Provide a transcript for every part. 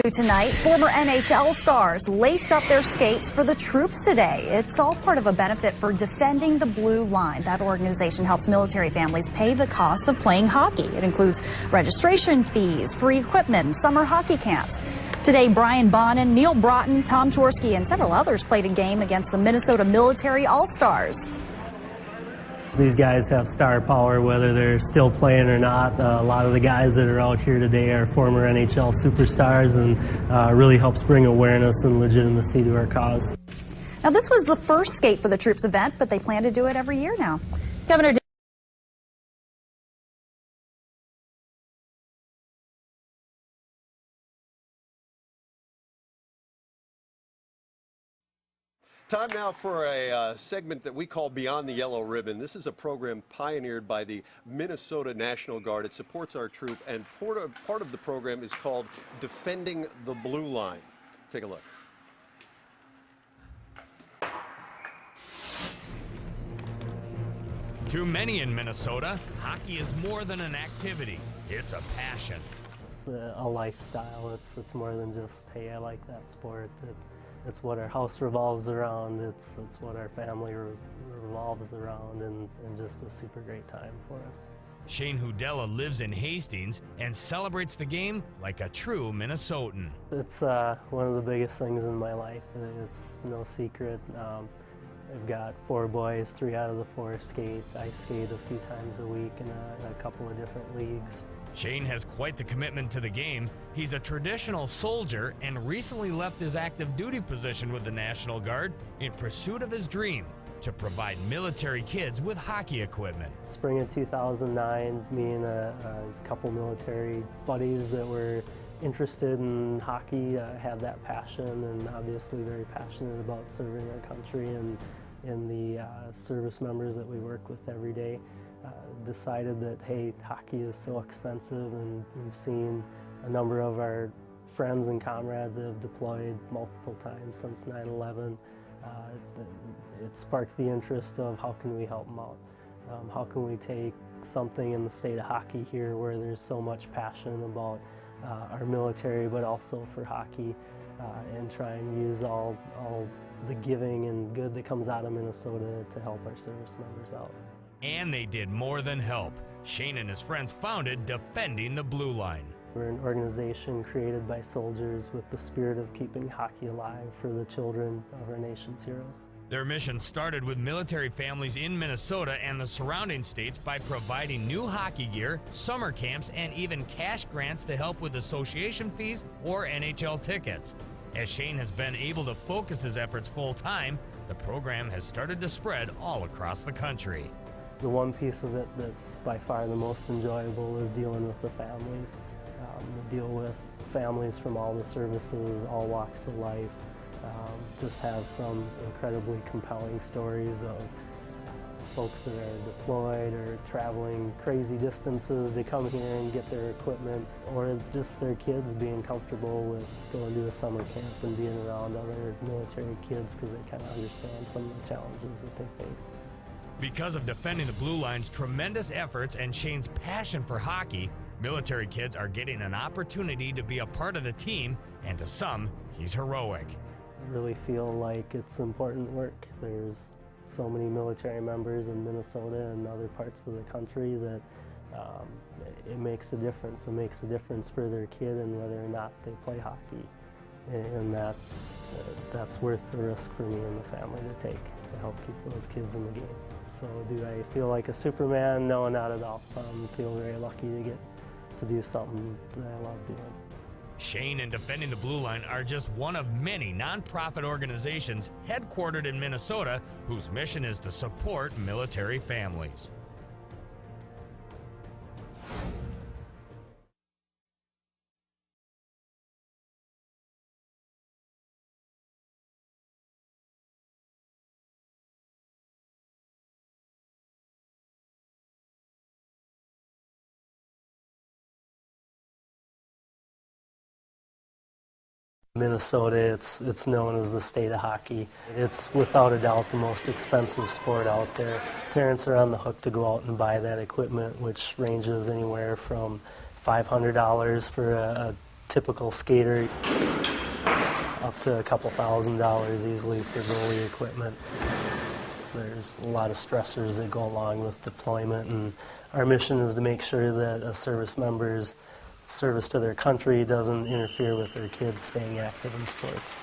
Tonight, former NHL stars laced up their skates for the troops today. It's all part of a benefit for Defending the Blue Line. That organization helps military families pay the cost of playing hockey. It includes registration fees, free equipment, and summer hockey camps. Today, Brian Bonin, Neil Broughton, Tom Chorsky, and several others played a game against the Minnesota Military All-Stars. These guys have star power whether they're still playing or not. A lot of the guys that are out here today are former NHL superstars, and really helps bring awareness and legitimacy to our cause. Now, this was the first Skate for the Troops event, but they plan to do it every year now. Governor Time now for a segment that we call Beyond the Yellow Ribbon. This is a program pioneered by the Minnesota National Guard. It supports our troop, and part of the program is called Defending the Blue Line. Take a look. To many in Minnesota, hockey is more than an activity. It's a passion. It's a lifestyle. It's more than just, hey, I like that sport. It's what our house revolves around. It's what our family revolves around, and just a super great time for us. Shane Hudella lives in Hastings and celebrates the game like a true Minnesotan. It's one of the biggest things in my life. It's no secret. I've got 4 boys, 3 out of the 4 skate. I skate a few times a week in a couple of different leagues. Shane has quite the commitment to the game. He's a traditional soldier and recently left his active duty position with the National Guard in pursuit of his dream to provide military kids with hockey equipment. Spring of 2009, me and a couple military buddies that were interested in hockey had that passion, and obviously very passionate about serving our country and the service members that we work with every day. Decided that, hey, hockey is so expensive, and we've seen a number of our friends and comrades that have deployed multiple times since 9/11. It sparked the interest of how can we help them out? How can we take something in the state of hockey here where there's so much passion about our military, but also for hockey, and try and use all the giving and good that comes out of Minnesota to help our service members out. And they did more than help. Shane and his friends founded Defending the Blue Line. We're an organization created by soldiers with the spirit of keeping hockey alive for the children of our nation's heroes. Their mission started with military families in Minnesota and the surrounding states by providing new hockey gear, summer camps, and even cash grants to help with association fees or NHL tickets. As Shane has been able to focus his efforts full-time, the program has started to spread all across the country. The one piece of it that's by far the most enjoyable is dealing with the families. We deal with families from all the services, all walks of life. Just have some incredibly compelling stories of folks that are deployed or traveling crazy distances to come here and get their equipment, or just their kids being comfortable with going to a summer camp and being around other military kids because they kind of understand some of the challenges that they face. Because of Defending the Blue Line's tremendous efforts and Shane's passion for hockey, military kids are getting an opportunity to be a part of the team, and to some, he's heroic. I really feel like it's important work. There's so many military members in Minnesota and other parts of the country that it makes a difference. It makes a difference for their kid and whether or not they play hockey. And that's worth the risk for me and the family to take to help keep those kids in the game. So do I feel like a Superman? No, not at all. I feel very lucky to get to do something that I love doing. Shane and Defending the Blue Line are just one of many nonprofit organizations headquartered in Minnesota whose mission is to support military families. Minnesota, it's known as the state of hockey. It's without a doubt the most expensive sport out there. Parents are on the hook to go out and buy that equipment, which ranges anywhere from $500 for a typical skater, up to a couple $1,000s easily for goalie equipment. There's a lot of stressors that go along with deployment, and our mission is to make sure that a service member's service to their country doesn't interfere with their kids staying active in sports.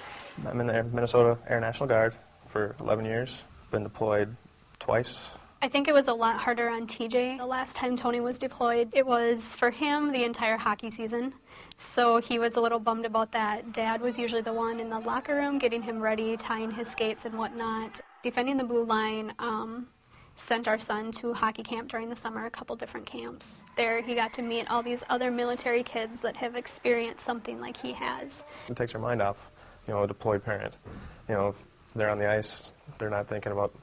I'm in the Minnesota Air National Guard for 11 years, been deployed twice. I think it was a lot harder on TJ. The last time Tony was deployed, it was for him the entire hockey season. So he was a little bummed about that. Dad was usually the one in the locker room getting him ready, tying his skates and whatnot. Defending the Blue Line sent our son to hockey camp during the summer, a couple different camps. There he got to meet all these other military kids that have experienced something like he has. It takes your mind off, a deployed parent. If they're on the ice, they're not thinking about,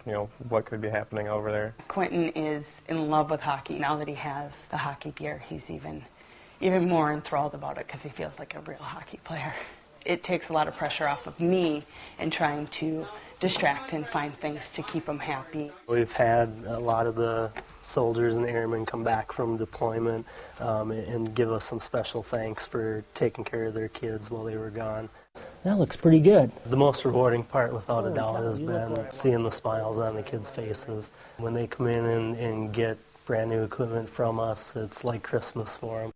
what could be happening over there. Quentin is in love with hockey. Now that he has the hockey gear, he's even more enthralled about it because he feels like a real hockey player. It takes a lot of pressure off of me in trying to distract and find things to keep him happy. We've had a lot of the soldiers and airmen come back from deployment and give us some special thanks for taking care of their kids while they were gone. That looks pretty good. The most rewarding part, without a doubt, has been seeing the smiles on the kids' faces. When they come in and get brand new equipment from us, it's like Christmas for them.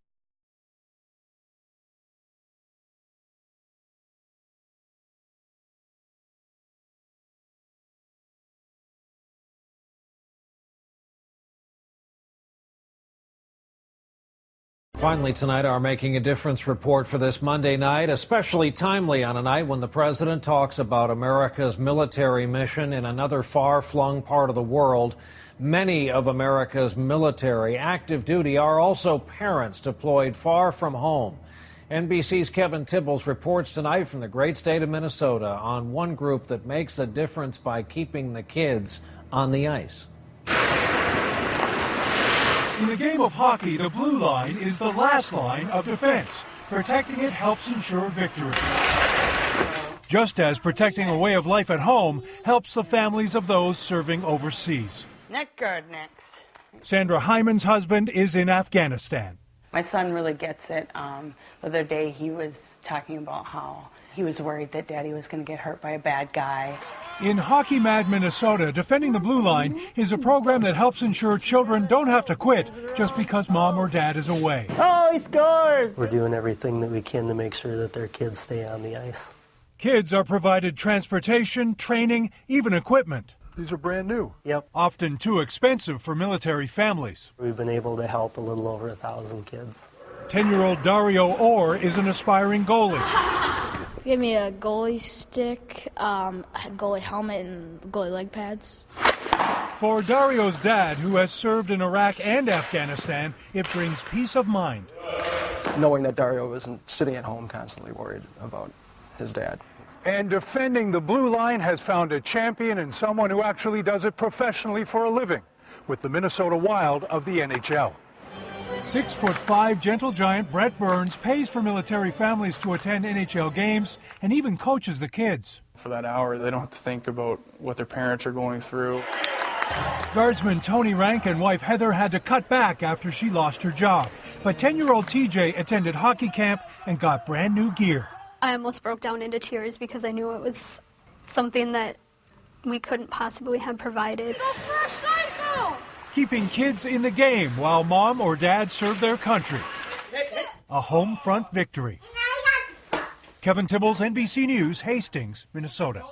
Finally tonight, our Making a Difference report for this Monday night, especially timely on a night when the president talks about America's military mission in another far-flung part of the world. Many of America's military active duty are also parents deployed far from home. NBC's Kevin Tibbles reports tonight from the great state of Minnesota on one group that makes a difference by keeping the kids on the ice. In the game of hockey, the blue line is the last line of defense. Protecting it helps ensure victory. Just as protecting a way of life at home helps the families of those serving overseas. Neck guard next. Sandra Hyman's husband is in Afghanistan. My son really gets it. The other day he was talking about how he was worried that Daddy was going to get hurt by a bad guy. In Hockey Mad, Minnesota, Defending the Blue Line is a program that helps ensure children don't have to quit just because mom or dad is away. Oh, he scores! We're doing everything that we can to make sure that their kids stay on the ice. Kids are provided transportation, training, even equipment. These are brand new. Yep. Often too expensive for military families. We've been able to help a little over 1,000 kids. 10-year-old Dario Orr is an aspiring goalie. Give me a goalie stick, a goalie helmet, and goalie leg pads. For Dario's dad, who has served in Iraq and Afghanistan, it brings peace of mind. Knowing that Dario isn't sitting at home constantly worried about his dad. And Defending the Blue Line has found a champion and someone who actually does it professionally for a living with the Minnesota Wild of the NHL. 6'5" gentle giant Brett Burns pays for military families to attend NHL games and even coaches the kids. For that hour, they don't have to think about what their parents are going through. Guardsman Tony Rank and wife Heather had to cut back after she lost her job. But 10-year-old TJ attended hockey camp and got brand new gear. I almost broke down into tears because I knew it was something that we couldn't possibly have provided. Go for a cycle! Keeping kids in the game while mom or dad serve their country. A home front victory. Kevin Tibbles, NBC News, Hastings, Minnesota.